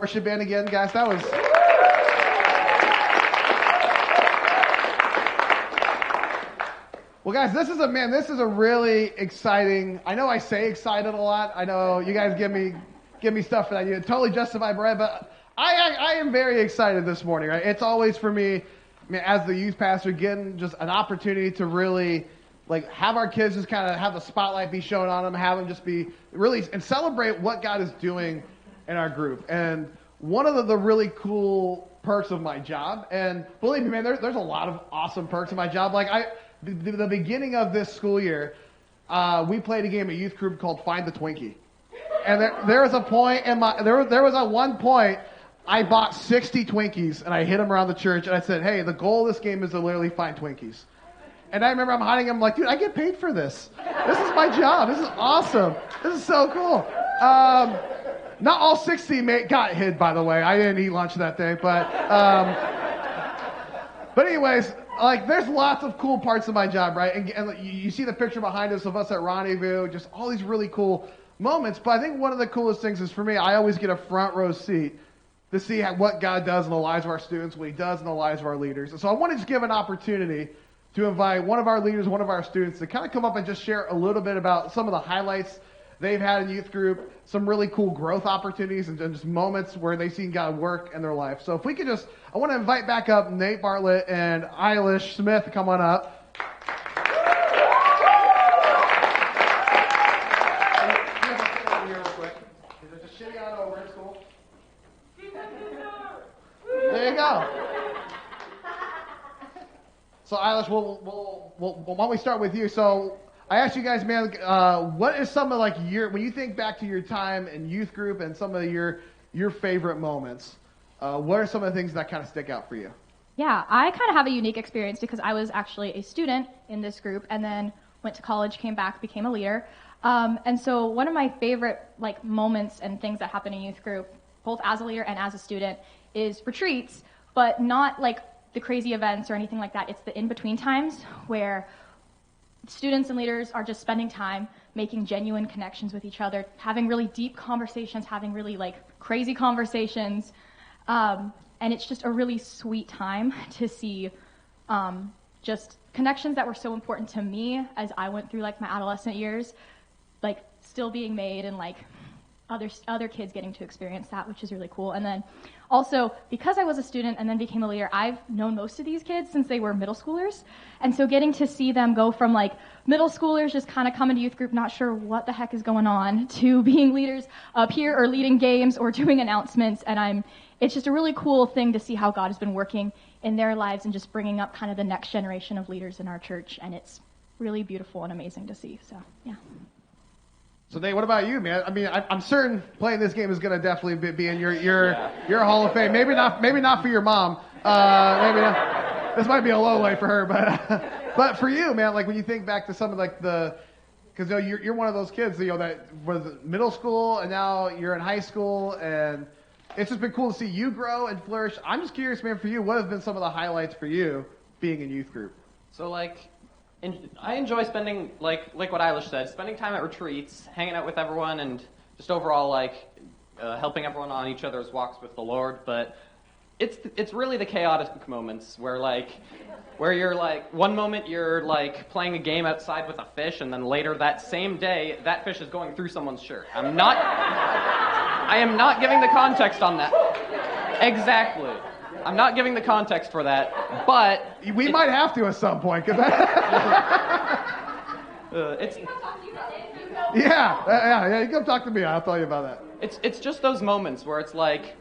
worship band again, guys. That was... Well, guys, this is a really exciting... I know I say excited a lot. I know you guys give me stuff that I need to totally justify, Brett, but I am very excited this morning, right? It's always for me, as the youth pastor, getting just an opportunity to really... have our kids just kind of have the spotlight be shown on them, have them just be really, and celebrate what God is doing in our group. And one of the really cool perks of my job, and believe me, man, there's a lot of awesome perks of my job. The beginning of this school year, we played a game at youth group called Find the Twinkie. And there was a point there was one point, I bought 60 Twinkies and I hid them around the church and I said, hey, the goal of this game is to literally find Twinkies. And I remember I'm hiding them like, dude, I get paid for this. This is my job. This is awesome. This is so cool. Not all 60 got hid, by the way. I didn't eat lunch that day. But anyways, there's lots of cool parts of my job, right? And you see the picture behind us of us at Rendezvous, just all these really cool moments. But I think one of the coolest things is for me, I always get a front row seat to see what God does in the lives of our students, what he does in the lives of our leaders. And so I want to just give an opportunity to invite one of our leaders, one of our students, to kind of come up and just share a little bit about some of the highlights they've had in youth group, some really cool growth opportunities, and just moments where they've seen God work in their life. So if we could I want to invite back up Nate Bartlett and Eilish Smith to come on up. Just shitty on over, it's cool. There you go. So, Eilish, why don't we start with you? So, I asked you guys, man, what is some of when you think back to your time in youth group and some of your favorite moments, what are some of the things that kind of stick out for you? Yeah, I kind of have a unique experience because I was actually a student in this group and then went to college, came back, became a leader. And so one of my favorite moments and things that happen in youth group, both as a leader and as a student, is retreats, but not the crazy events or anything like that. It's the in-between times where students and leaders are just spending time making genuine connections with each other, having really deep conversations, having really crazy conversations. And it's just a really sweet time to see just connections that were so important to me as I went through my adolescent years, still being made and other kids getting to experience that, which is really cool. And then also, because I was a student and then became a leader, I've known most of these kids since they were middle schoolers. And so getting to see them go from middle schoolers just kind of coming to youth group, not sure what the heck is going on, to being leaders up here or leading games or doing announcements. And it's just a really cool thing to see how God has been working in their lives and just bringing up kind of the next generation of leaders in our church. And it's really beautiful and amazing to see. So, yeah. So, Nate, what about you, man? I mean, I'm certain playing this game is going to definitely be in your Hall of Fame. Maybe not for your mom. Maybe not. This might be a low light for her, but for you, man, when you think back to some of because you're one of those kids, that was middle school and now you're in high school, and it's just been cool to see you grow and flourish. I'm just curious, man, for you, what have been some of the highlights for you being in youth group? So I enjoy spending, like what Eilish said, spending time at retreats, hanging out with everyone, and just overall, helping everyone on each other's walks with the Lord. But it's really the chaotic moments where you're one moment you're playing a game outside with a fish, and then later that same day, that fish is going through someone's shirt. I am not giving the context on that. Exactly. I'm not giving the context for that, but... We might have to at some point, because it's... Yeah, you come talk to me, I'll tell you about that. It's just those moments where it's the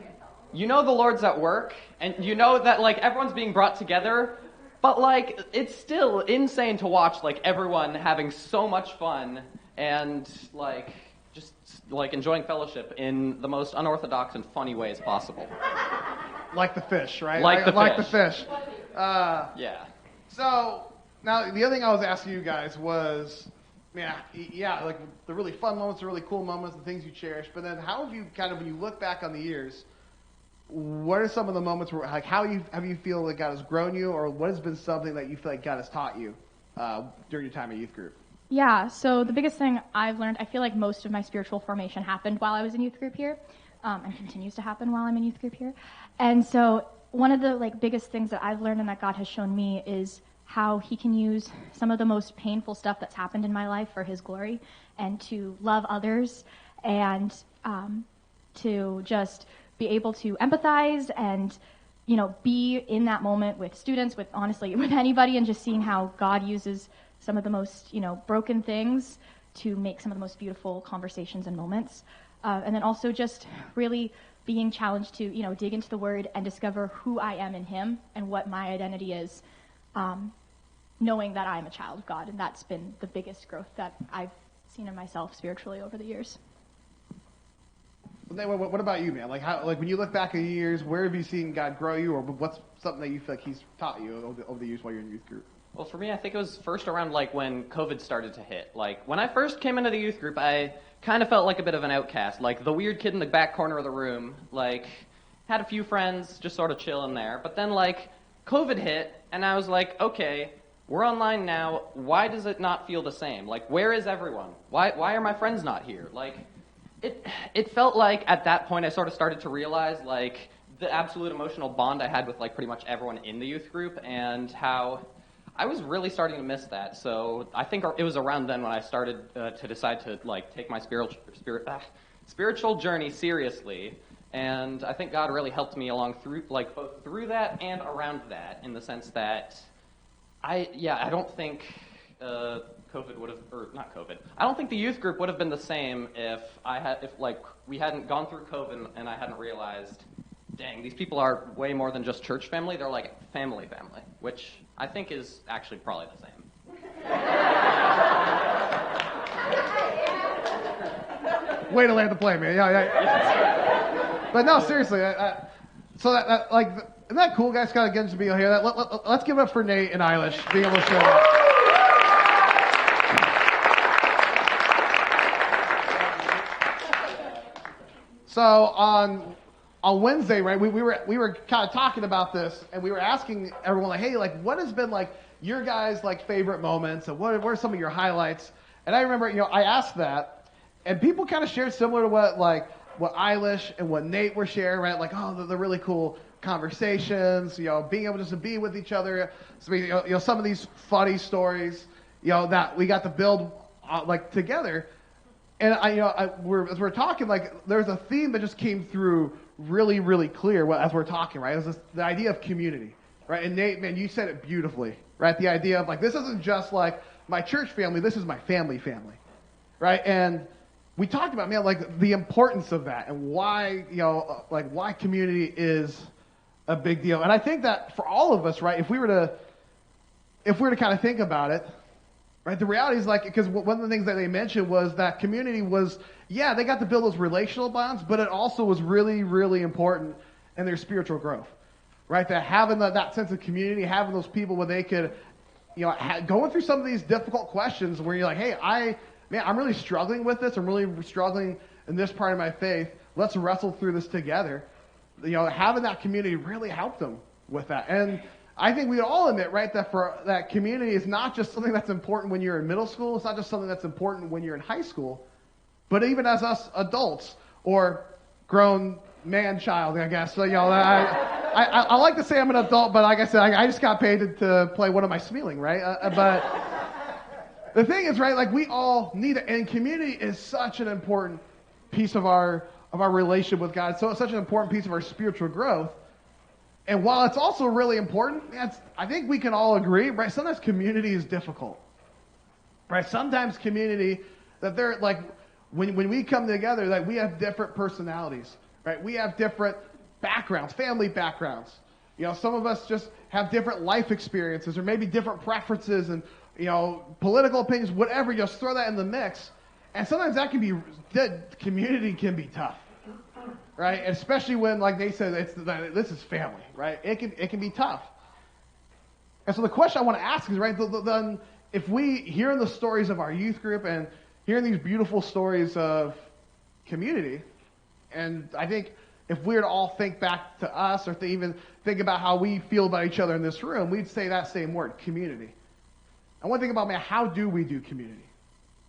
Lord's at work, and that, everyone's being brought together, but, it's still insane to watch, everyone having so much fun, and, just, enjoying fellowship in the most unorthodox and funny ways possible. Like the fish, right? Like the fish. Yeah. So, now, the other thing I was asking you guys was, the really fun moments, the really cool moments, the things you cherish, but then how have you when you look back on the years, what are some of the moments where, how have you feel that God has grown you, or what has been something that you feel like God has taught you during your time at youth group? Yeah, so the biggest thing I've learned, I feel like most of my spiritual formation happened while I was in youth group here. and continues to happen while I'm in youth group here. And so one of the biggest things that I've learned and that God has shown me is how he can use some of the most painful stuff that's happened in my life for his glory, and to love others, and to just be able to empathize and be in that moment with students, with honestly with anybody, and just seeing how God uses some of the most broken things to make some of the most beautiful conversations and moments. And then also just really being challenged to dig into the Word and discover who I am in him and what my identity is, knowing that I'm a child of God. And that's been the biggest growth that I've seen in myself spiritually over the years. What about you, man? When you look back at years, where have you seen God grow you, or what's something that you feel like he's taught you over the years while you're in youth group? Well, for me, I think it was first around when COVID started to hit. When I first came into the youth group, I kind of felt like a bit of an outcast, the weird kid in the back corner of the room. Had a few friends, just sort of chilling there. But then COVID hit, and I was like, okay, we're online now. Why does it not feel the same? Where is everyone? Why are my friends not here? It felt like at that point I sort of started to realize the absolute emotional bond I had with pretty much everyone in the youth group, and how I was really starting to miss that. So I think it was around then when I started to decide to take my spiritual journey seriously. And I think God really helped me along through both through that and around that, in the sense that I don't think COVID would have, or not COVID. I don't think the youth group would have been the same if we hadn't gone through COVID and I hadn't realized, dang, these people are way more than just church family. They're family, which I think is actually probably the same. Way to land the plane, man. Yeah. But no, seriously. So isn't that cool, guys? Got to get to be here. Let's give it up for Nate and Eilish being able to show that. So on Wednesday, right, we were kind of talking about this, and we were asking everyone, hey, what has been your guys' favorite moments, and what are some of your highlights? And I remember, I asked that, and people kind of shared similar to what Eilish and what Nate were sharing, right? The really cool conversations, being able just to be with each other. So some of these funny stories, that we got to build together. And as we're talking, there's a theme that just came through really, really clear as we're talking, right? It was the idea of community, right? And Nate, man, you said it beautifully, right? The idea of this isn't just my church family, this is my family, right? And we talked about, man, the importance of that, and why, why community is a big deal. And I think that for all of us, right, if we were to kind of think about it, right, the reality is because one of the things that they mentioned was that community was, they got to build those relational bonds, but it also was really, really important in their spiritual growth, right? That having that sense of community, having those people where they could, going through some of these difficult questions where you're hey, I'm really struggling with this. I'm really struggling in this part of my faith. Let's wrestle through this together. Having that community really helped them with that. And I think we all admit, right, that community is not just something that's important when you're in middle school. It's not just something that's important when you're in high school, but even as us adults or grown man-child, I guess. So, I like to say I'm an adult, but like I said, I just got paid to play one of my Smealing, right? But the thing is, right, we all need it, and community is such an important piece of our relationship with God. So it's such an important piece of our spiritual growth. And while it's also really important, I think we can all agree, right? Sometimes community is difficult, right? Sometimes community, that they're when we come together, we have different personalities, right? We have different backgrounds, family backgrounds. Some of us just have different life experiences, or maybe different preferences and, political opinions, whatever. Just throw that in the mix. And sometimes community can be tough. Right, especially when, they said, this is family, right? It can be tough. And so the question I want to ask is, right, then if we hearing the stories of our youth group and hearing these beautiful stories of community, and I think if we were to all think back to us, or to even think about how we feel about each other in this room, we'd say that same word, community. I want to think about, man, how do we do community?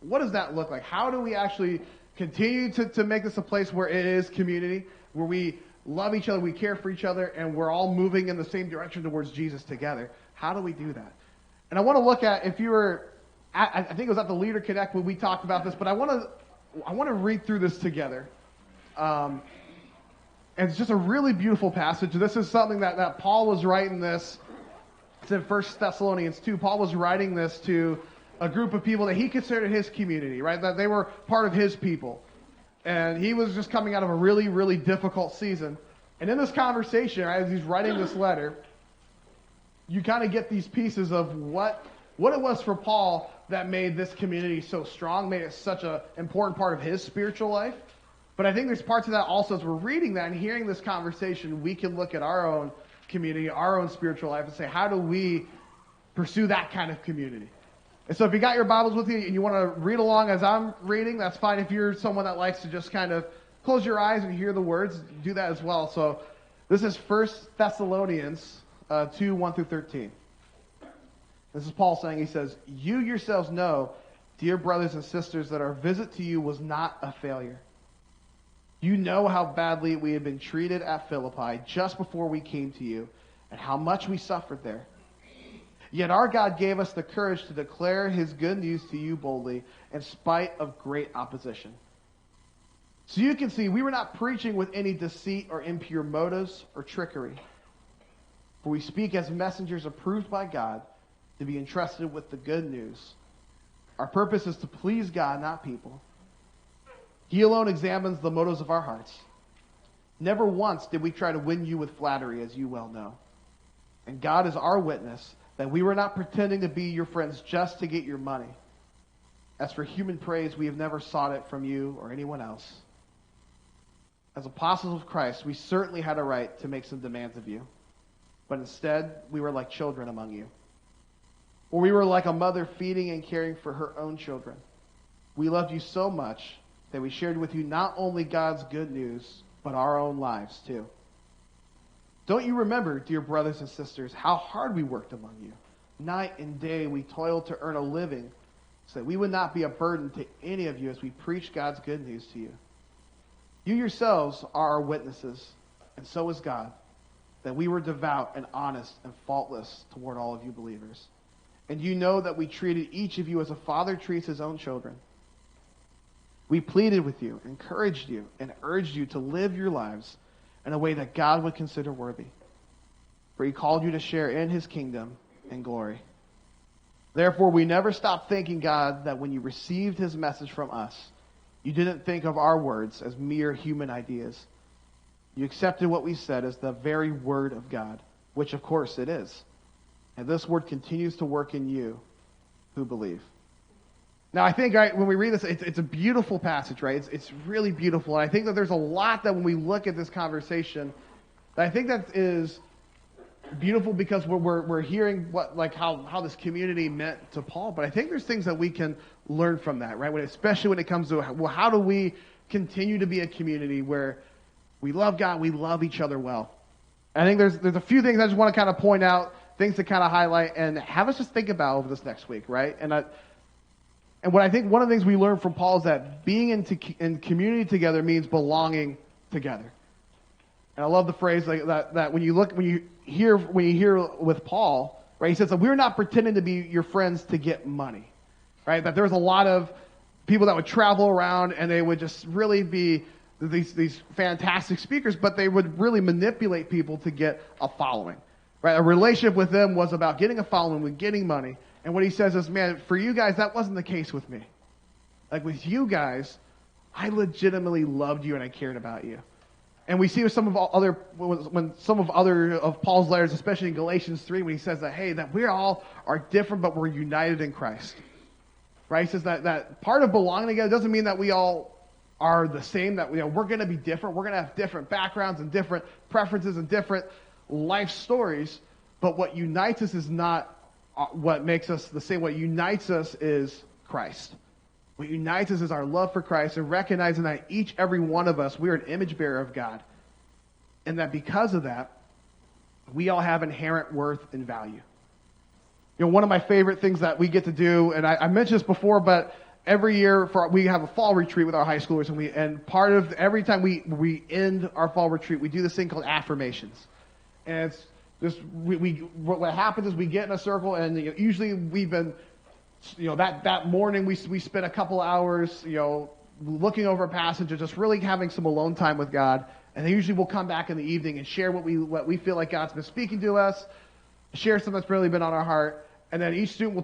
What does that look like? How do we actually continue to make this a place where it is community, where we love each other, we care for each other, and we're all moving in the same direction towards Jesus together. How do we do that? And I want to look at, if you were, I think it was at the Leader Connect when we talked about this, but I want to read through this together. And it's just a really beautiful passage. This is something that Paul was writing this. It's in 1 Thessalonians 2. Paul was writing this to a group of people that he considered his community, right? That they were part of his people. And he was just coming out of a really, really difficult season. And in this conversation, right, as he's writing this letter, you kind of get these pieces of what it was for Paul that made this community so strong, made it such an important part of his spiritual life. But I think there's parts of that also, as we're reading that and hearing this conversation, we can look at our own community, our own spiritual life, and say, how do we pursue that kind of community? And so if you got your Bibles with you and you want to read along as I'm reading, that's fine. If you're someone that likes to just kind of close your eyes and hear the words, do that as well. So this is 1 Thessalonians 2, 1 through 13. This is Paul saying, he says, "You yourselves know, dear brothers and sisters, that our visit to you was not a failure. You know how badly we had been treated at Philippi just before we came to you, and how much we suffered there. Yet our God gave us the courage to declare his good news to you boldly, in spite of great opposition. So you can see, we were not preaching with any deceit or impure motives or trickery. For we speak as messengers approved by God to be entrusted with the good news. Our purpose is to please God, not people. He alone examines the motives of our hearts. Never once did we try to win you with flattery, as you well know. And God is our witness that we were not pretending to be your friends just to get your money. As for human praise, we have never sought it from you or anyone else. As apostles of Christ, we certainly had a right to make some demands of you. But instead, we were like children among you. Or we were like a mother feeding and caring for her own children. We loved you so much that we shared with you not only God's good news, but our own lives too. Don't you remember, dear brothers and sisters, how hard we worked among you? Night and day we toiled to earn a living so that we would not be a burden to any of you as we preach God's good news to you. You yourselves are our witnesses, and so is God, that we were devout and honest and faultless toward all of you believers. And you know that we treated each of you as a father treats his own children. We pleaded with you, encouraged you, and urged you to live your lives in a way that God would consider worthy. For he called you to share in his kingdom and glory. Therefore, we never stopped thanking God that when you received his message from us, you didn't think of our words as mere human ideas. You accepted what we said as the very word of God, which of course it is. And this word continues to work in you who believe." Now, I think, right, when we read this, it's a beautiful passage, right? It's really beautiful. And I think that there's a lot that when we look at this conversation, that I think that is beautiful because we're hearing how this community meant to Paul. But I think there's things that we can learn from that, right? Especially when it comes to, well, how do we continue to be a community where we love God, we love each other well? I think there's a few things I just want to kind of point out, things to kind of highlight, and have us just think about over this next week, right? And what I think one of the things we learn from Paul is that being in community together means belonging together. And I love the phrase like that when you hear with Paul, right? He says that we're not pretending to be your friends to get money, right? That there's a lot of people that would travel around and they would just really be these fantastic speakers, but they would really manipulate people to get a following, right? A relationship with them was about getting a following, with getting money. And what he says is, man, for you guys, that wasn't the case with me. Like with you guys, I legitimately loved you and I cared about you. And we see with some of Paul's letters, especially in Galatians 3, when he says that, hey, that we all are different, but we're united in Christ. Right? He says that part of belonging together doesn't mean that we all are the same, that we're going to be different. We're going to have different backgrounds and different preferences and different life stories. But what unites us is not what makes us the same. What unites us is Christ. What unites us is our love for Christ and recognizing that every one of us, we are an image bearer of God. And that because of that, we all have inherent worth and value. You know, one of my favorite things that we get to do, and I mentioned this before, but every year we have a fall retreat with our high schoolers, and part of every time we end our fall retreat, we do this thing called affirmations, and it's just what happens is we get in a circle, and usually we've been, that morning we spent a couple hours, looking over a passage and just really having some alone time with God, and then usually we'll come back in the evening and share what we feel like God's been speaking to us, share something that's really been on our heart, and then each student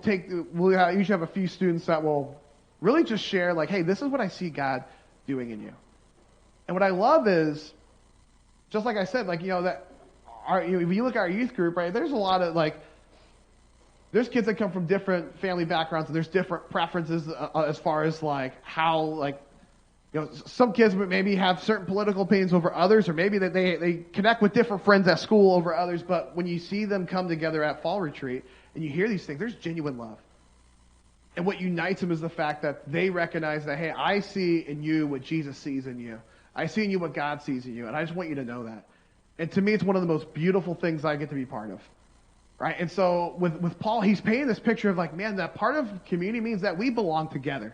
we'll usually have a few students that will really just share, like, hey, this is what I see God doing in you. And what I love is, just like I said, like, that if you look at our youth group, right, there's a lot of, like, there's kids that come from different family backgrounds, and there's different preferences as far as, like, how, like, some kids maybe have certain political opinions over others, or maybe that they connect with different friends at school over others, but when you see them come together at fall retreat, and you hear these things, there's genuine love. And what unites them is the fact that they recognize that, hey, I see in you what Jesus sees in you. I see in you what God sees in you, and I just want you to know that. And to me, it's one of the most beautiful things I get to be part of. Right? And so with Paul, he's painting this picture of, like, man, that part of community means that we belong together.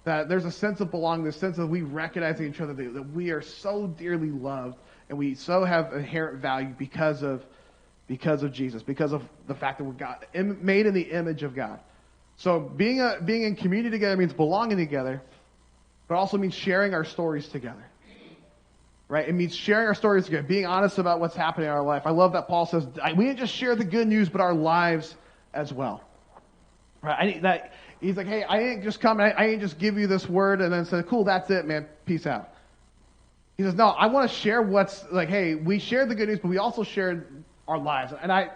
That there's a sense of belonging, this sense of we recognizing each other, that we are so dearly loved, and we so have inherent value because of Jesus, because of the fact that we're made in the image of God. So being in community together means belonging together, but also means sharing our stories together. Right? It means sharing our stories together, being honest about what's happening in our life. I love that Paul says, we didn't just share the good news, but our lives as well. Right? He's like, hey, I ain't just come, I ain't just give you this word and then say, cool, that's it, man, peace out. He says, no, I want to share what's, like, hey, we shared the good news, but we also shared our lives. And I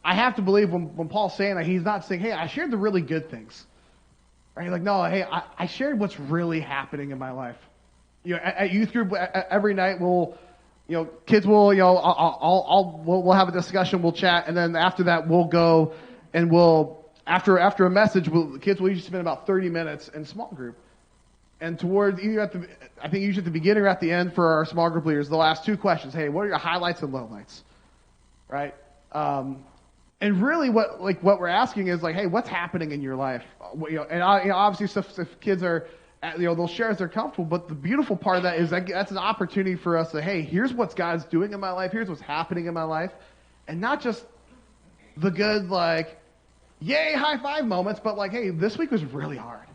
have to believe when Paul's saying that, he's not saying, hey, I shared the really good things. Right? He's like, no, hey, I shared what's really happening in my life. At youth group, every night kids will, we'll have a discussion, we'll chat, and then after that we'll go and after a message, the kids will usually spend about 30 minutes in small group. And usually at the beginning or at the end for our small group leaders, they'll ask two questions. Hey, what are your highlights and lowlights? Right? And really what we're asking is, like, hey, what's happening in your life? And obviously if kids are, they'll share as they're comfortable, but the beautiful part of that is that's an opportunity for us to, hey, here's what God's doing in my life, here's what's happening in my life, and not just the good, like, yay, high five moments, but like, hey, this week was really hard,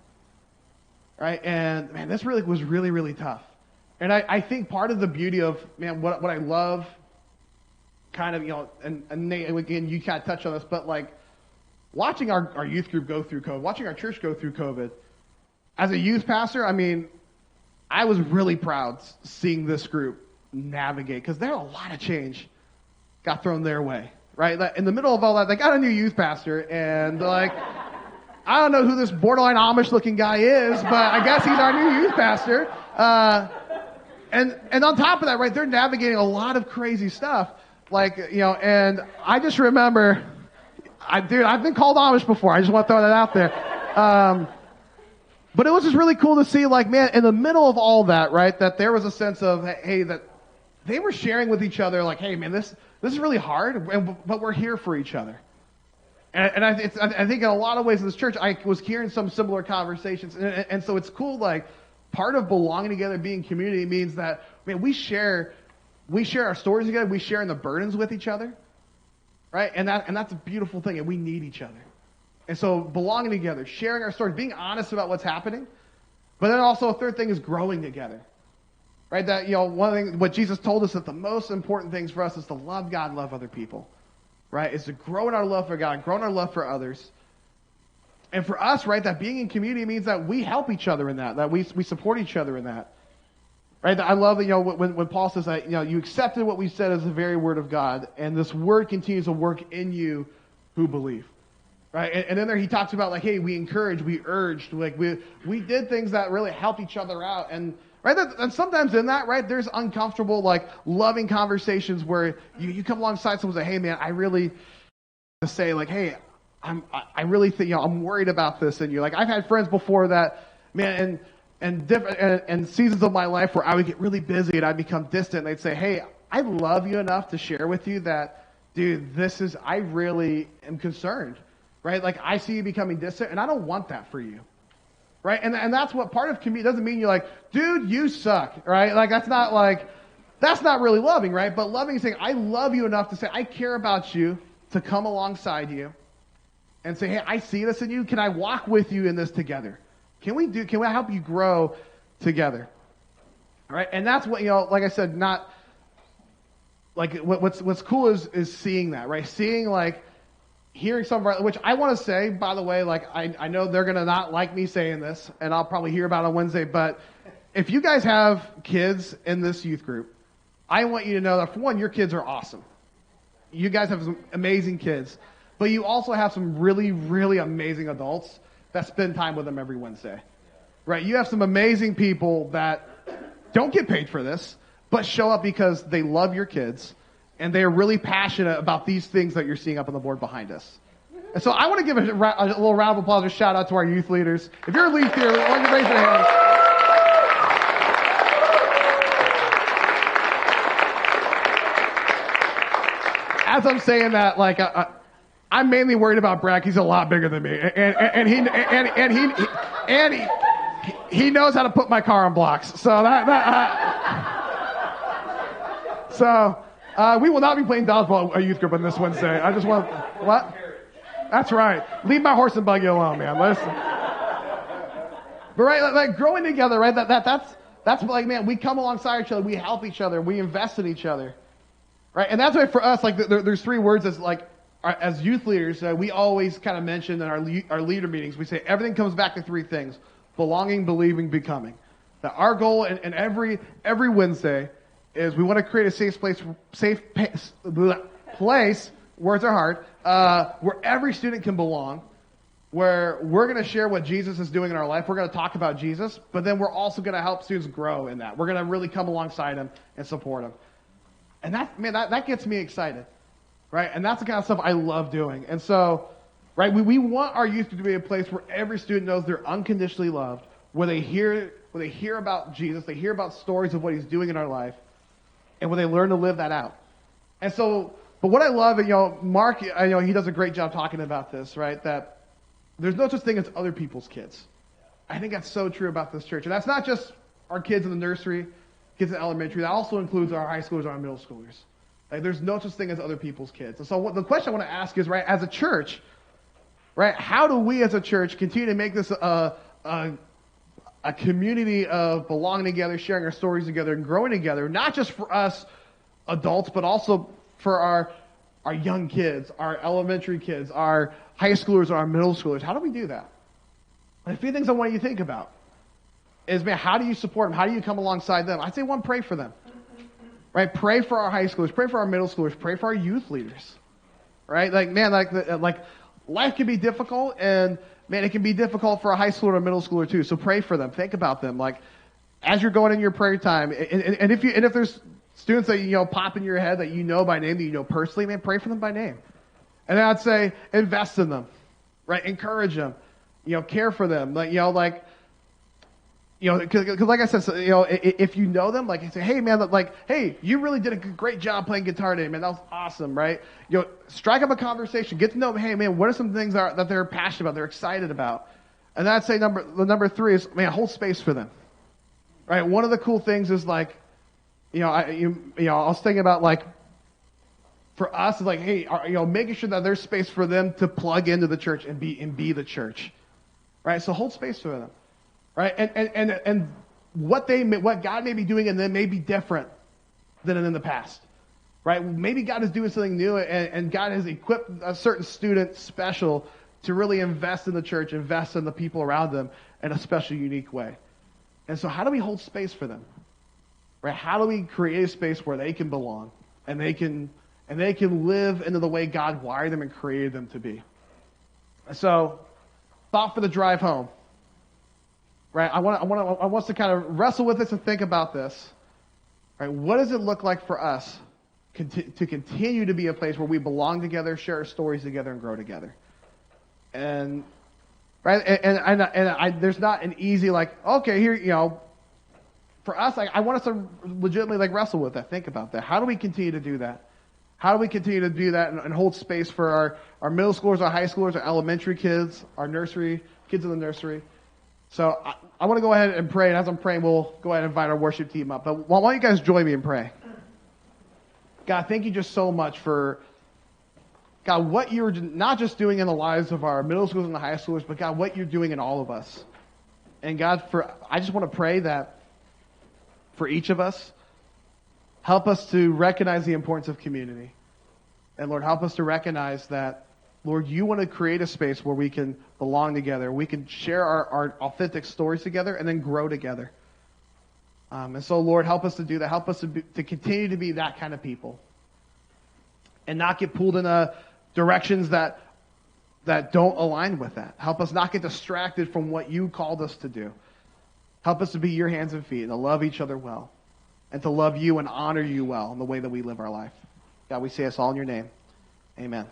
right? And man, this really was really, really tough. And I think part of the beauty of, man, what I love, kind of, and Nate, again, you kind of touched on this, but like, watching our youth group go through COVID, watching our church go through COVID, as a youth pastor, I mean, I was really proud seeing this group navigate, because there a lot of change got thrown their way, right? In the middle of all that, they got a new youth pastor, and like, I don't know who this borderline Amish looking guy is, but I guess he's our new youth pastor. And on top of that, right, they're navigating a lot of crazy stuff. Like, and I just remember, I've been called Amish before. I just want to throw that out there. But it was just really cool to see, like, man, in the middle of all that, right, that there was a sense of, hey, that they were sharing with each other, like, hey, man, this is really hard, but we're here for each other. And I think in a lot of ways in this church, I was hearing some similar conversations. And so it's cool, like, part of belonging together, being community, means that, man, we share our stories together, we share in the burdens with each other, right? And that's a beautiful thing, and we need each other. And so belonging together, sharing our stories, being honest about what's happening. But then also a third thing is growing together. Right? That, one of the things, what Jesus told us, that the most important things for us is to love God and love other people. Right? Is to grow in our love for God, grow in our love for others. And for us, right, that being in community means that we help each other in that we support each other in that. Right? I love that, when Paul says that, you accepted what we said as the very word of God, and this word continues to work in you who believe. Right? And then there he talks about, like, hey, we encouraged, we urged, like, we did things that really helped each other out. And right, and sometimes in that, right, there's uncomfortable, like, loving conversations where you come alongside someone and say, hey, man, I really say, like, hey, I really think, I'm worried about this. And you're like, I've had friends before that, man, and seasons of my life where I would get really busy and I'd become distant. And they'd say, hey, I love you enough to share with you that, dude, I really am concerned. Right? Like, I see you becoming distant, and I don't want that for you. right? And that's what part of community doesn't mean you're like, dude, you suck, right? Like that's not really loving, right? But loving is saying, I love you enough to say, I care about you, to come alongside you and say, hey, I see this in you. Can I walk with you in this together? Can we help you grow together? All right. And that's what, like I said, not like what's cool is seeing that, right? Seeing like, hearing some of our, which I want to say, by the way, like I know they're going to not like me saying this, and I'll probably hear about it on Wednesday, but if you guys have kids in this youth group, I want you to know that, for one, your kids are awesome. You guys have some amazing kids, but you also have some really, really amazing adults that spend time with them every Wednesday, right? You have some amazing people that don't get paid for this, but show up because they love your kids, and they are really passionate about these things that you're seeing up on the board behind us. And so I want to give a little round of applause or shout out to our youth leaders. If you're a lead here, why don't you raise your hand? As I'm saying that, like, I'm mainly worried about Brad. He's a lot bigger than me, and he knows how to put my car on blocks. So we will not be playing dodgeball a youth group on this Wednesday. I just want what? That's right. Leave my horse and buggy alone, man. Listen. But right, like growing together, right? That's like, man, we come alongside each other, we help each other, we invest in each other, right? And that's why for us, like, there's three words as youth leaders, we always kind of mention in our leader meetings. We say everything comes back to three things: belonging, believing, becoming. That our goal in every Wednesday is we want to create a safe place, words are hard, where every student can belong, where we're going to share what Jesus is doing in our life. We're going to talk about Jesus, but then we're also going to help students grow in that. We're going to really come alongside them and support them. And that gets me excited, right? And that's the kind of stuff I love doing. And so, right, we want our youth to be a place where every student knows they're unconditionally loved, where they hear about Jesus, they hear about stories of what he's doing in our life, and where they learn to live that out. And so, but what I love, Mark, he does a great job talking about this, right? That there's no such thing as other people's kids. I think that's so true about this church. And that's not just our kids in the nursery, kids in elementary. That also includes our high schoolers, our middle schoolers. Like, there's no such thing as other people's kids. And so the question I want to ask is, right, as a church, right, how do we as a church continue to make this a community of belonging together, sharing our stories together, and growing together, not just for us adults, but also for our young kids, our elementary kids, our high schoolers, our middle schoolers. How do we do that? And a few things I want you to think about is, man, how do you support them? How do you come alongside them? I'd say, one, pray for them. Right? Pray for our high schoolers, pray for our middle schoolers, pray for our youth leaders. Right? Like, man, like life can be difficult, and man, it can be difficult for a high schooler or a middle schooler too. So pray for them. Think about them. Like, as you're going in your prayer time, and if there's students that pop in your head that you know by name, that you know personally, man, pray for them by name. And then I'd say, invest in them, right? Encourage them, care for them, because like I said, if you know them, like, say, hey man, hey, you really did a great job playing guitar today, man. That was awesome, right? Strike up a conversation, get to know them. Hey man, what are some things that they're passionate about, they're excited about? And then I'd say number three is, man, hold space for them, right? One of the cool things is like, I was thinking about, like, for us, like, hey, making sure that there's space for them to plug into the church and be the church, right? So hold space for them, right? And what God may be doing in them may be different than in the past, right? Maybe God is doing something new, and God has equipped a certain student special to really invest in the church, invest in the people around them in a special, unique way. And so, how do we hold space for them? Right? How do we create a space where they can belong and they can live into the way God wired them and created them to be? So, thought for the drive home. Right? I want us to kind of wrestle with this and think about this. Right? What does it look like for us to continue to be a place where we belong together, share our stories together, and grow together? And right, and there's not an easy, like, okay, here, for us, I want us to legitimately wrestle with that. Think about that. How do we continue to do that? How do we continue to do that and hold space for our middle schoolers, our high schoolers, our elementary kids, our nursery kids in the nursery, So I want to go ahead and pray, and as I'm praying, we'll go ahead and invite our worship team up. But why don't you guys join me and pray? God, thank you just so much for, God, what you're not just doing in the lives of our middle schoolers and the high schoolers, but God, what you're doing in all of us. And God, I just want to pray that for each of us, help us to recognize the importance of community. And Lord, help us to recognize that, Lord, you want to create a space where we can belong together. We can share our authentic stories together and then grow together. And so, Lord, help us to do that. Help us to continue to be that kind of people. And not get pulled in directions that don't align with that. Help us not get distracted from what you called us to do. Help us to be your hands and feet and to love each other well. And to love you and honor you well in the way that we live our life. God, we say this all in your name. Amen.